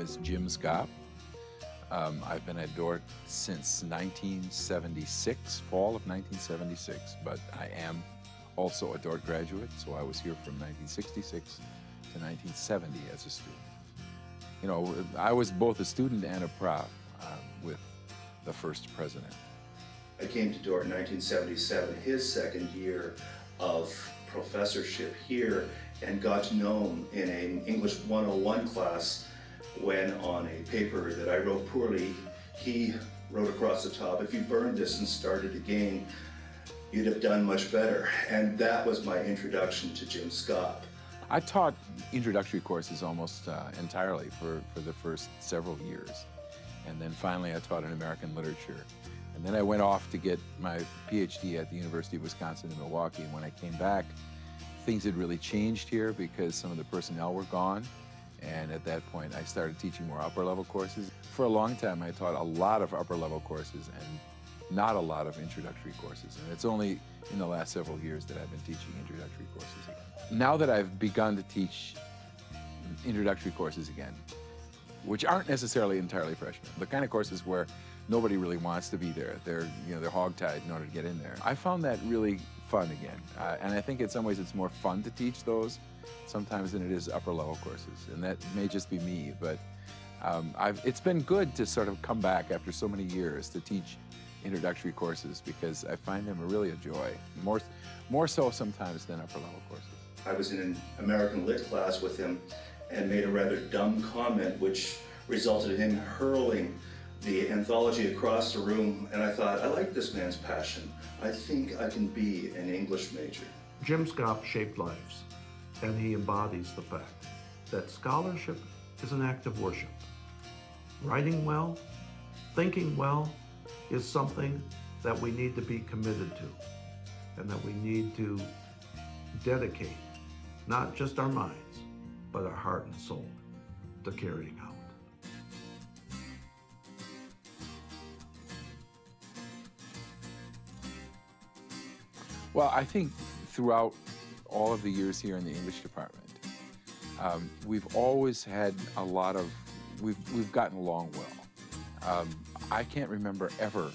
is Jim Schaap. I've been at Dordt since 1976, fall of 1976, but I am also a Dordt graduate, so I was here from 1966 to 1970 as a student. You know, I was both a student and a prof with the first president. I came to Dordt in 1977, his second year of professorship here, and got to know him in an English 101 class when on a paper that I wrote poorly, he wrote across the top, "If you burned this and started again, you'd have done much better." And that was my introduction to Jim Schaap. I taught introductory courses almost entirely for the first several years. And then finally I taught in American literature. And then I went off to get my PhD at the University of Wisconsin in Milwaukee. And when I came back, things had really changed here because some of the personnel were gone. And at that point, I started teaching more upper-level courses. For a long time, I taught a lot of upper-level courses and not a lot of introductory courses. And it's only in the last several years that I've been teaching introductory courses again. Now that I've begun to teach introductory courses again, which aren't necessarily entirely freshmen, the kind of courses where nobody really wants to be there. They're hogtied in order to get in there. I found that really fun again. And I think in some ways it's more fun to teach those sometimes than it is upper level courses. And that may just be me, but it's been good to sort of come back after so many years to teach introductory courses because I find them really a joy, more so sometimes than upper level courses. I was in an American Lit class with him and made a rather dumb comment which resulted in him hurling the anthology across the room, and I thought, I like this man's passion. I think I can be an English major. Jim Schaap shaped lives, and he embodies the fact that scholarship is an act of worship. Writing well, thinking well, is something that we need to be committed to, and that we need to dedicate not just our minds, but our heart and soul to carrying out. Well, I think throughout all of the years here in the English department, we've always had a lot of, we've gotten along well. I can't remember ever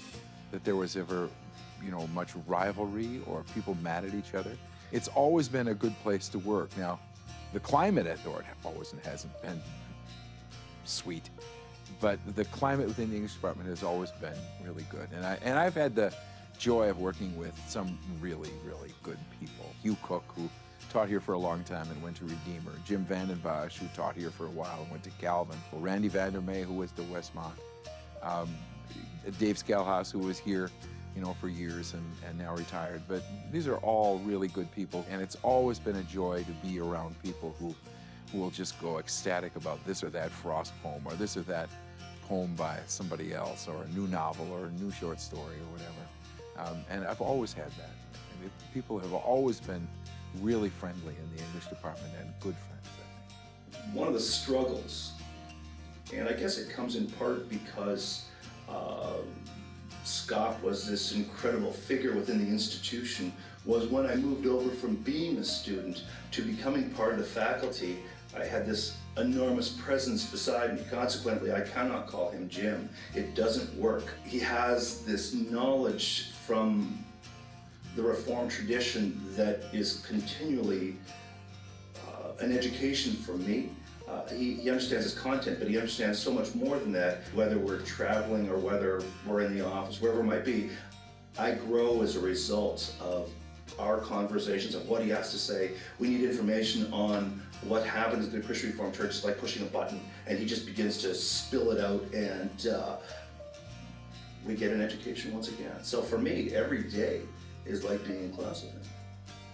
that there was ever, much rivalry or people mad at each other. It's always been a good place to work. Now, the climate at Dordt hasn't been sweet, but the climate within the English department has always been really good. And I've had the joy of working with some really, really good people. Hugh Cook, who taught here for a long time and went to Redeemer. Jim Vanden Bosch, who taught here for a while and went to Calvin. Well, Randy Vandermeer, who was to Westmont. Dave Scalhouse, who was here, for years and now retired. But these are all really good people, and it's always been a joy to be around people who will just go ecstatic about this or that Frost poem or this or that poem by somebody else or a new novel or a new short story or whatever. And I've always had that. And people have always been really friendly in the English department and good friends, I think. One of the struggles, and I guess it comes in part because Schaap was this incredible figure within the institution, was when I moved over from being a student to becoming part of the faculty, I had this enormous presence beside me. Consequently, I cannot call him Jim. It doesn't work. He has this knowledge from the Reformed tradition that is continually an education for me. He understands his content, but he understands so much more than that. Whether we're traveling or whether we're in the office, wherever it might be, I grow as a result of our conversations, of what he has to say. We need information on what happens in the Christian Reformed Church. It's like pushing a button, and he just begins to spill it out, and we get an education once again. So for me, every day is like being in class with him.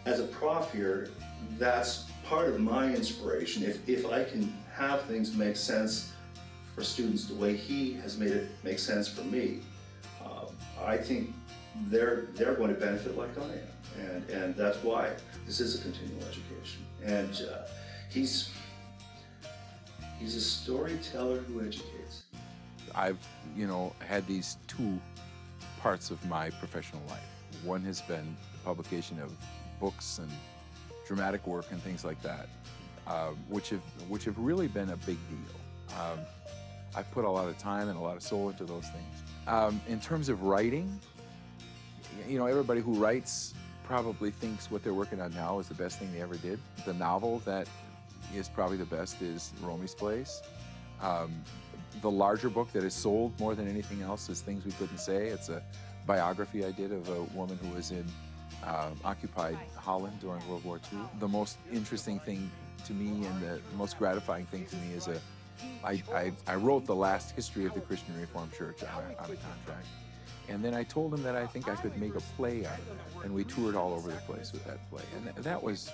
As a prof here, that's part of my inspiration. If I can have things make sense for students the way he has made it make sense for me, I think they're going to benefit like I am. And that's why this is a continual education. And he's a storyteller who educates. I've, had these two parts of my professional life. One has been the publication of books and dramatic work and things like that, which have really been a big deal. I've put a lot of time and a lot of soul into those things. In terms of writing, you know, everybody who writes probably thinks what they're working on now is the best thing they ever did. The novel that is probably the best is Romy's Place. The larger book that is sold more than anything else is Things We Couldn't Say. It's a biography I did of a woman who was in occupied Holland during World War II. The most interesting thing to me and the most gratifying thing to me is I wrote the last history of the Christian Reformed Church on a contract. And then I told him that I think I could make a play out of it. And we toured all over the place with that play. And that was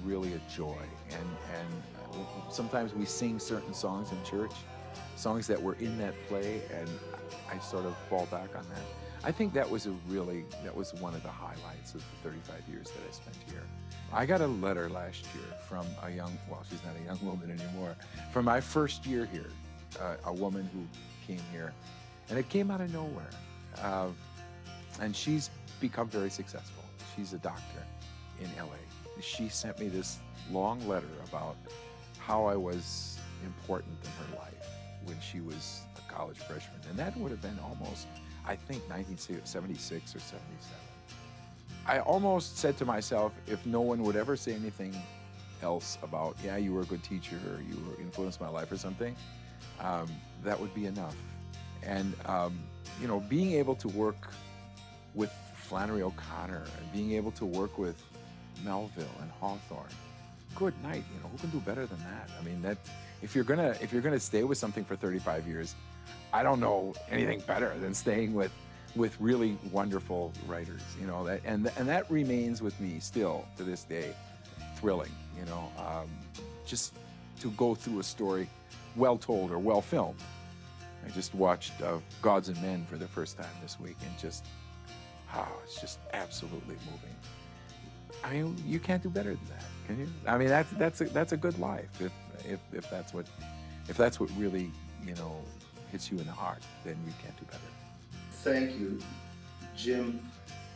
really a joy. And sometimes we sing certain songs in church, songs that were in that play, and I sort of fall back on that. I think that was one of the highlights of the 35 years that I spent here. I got a letter last year from well, she's not a young woman anymore, from my first year here, a woman who came here. And it came out of nowhere. And she's become very successful. She's a doctor in LA. She sent me this long letter about how I was important in her life when she was a college freshman. And that would have been almost, I think, 1976 or 77. I almost said to myself, if no one would ever say anything else about, yeah, you were a good teacher or you influenced my life or something, that would be enough. And, you know, being able to work with Flannery O'Connor and being able to work with Melville and Hawthorne, good night, you know, who can do better than that? I mean, that if you're gonna stay with something for 35 years, I don't know anything better than staying with really wonderful writers, you know, and that remains with me still to this day, thrilling, you know, just to go through a story well told or well filmed. I just watched Gods and Men for the first time this week, and it's just absolutely moving. I mean, you can't do better than that, can you? I mean, that's a good life if that's what really, you know, hits you in the heart. Then you can't do better. Thank you, Jim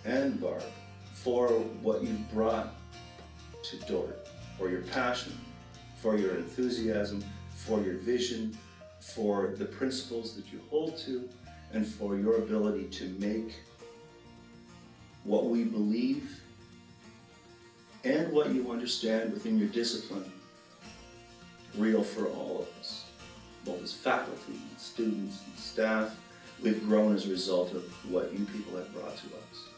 and Barb, for what you've brought to Dordt, for your passion, for your enthusiasm, for your vision, for the principles that you hold to, and for your ability to make what we believe and what you understand within your discipline real for all of us, both as faculty, and students, and staff. We've grown as a result of what you people have brought to us.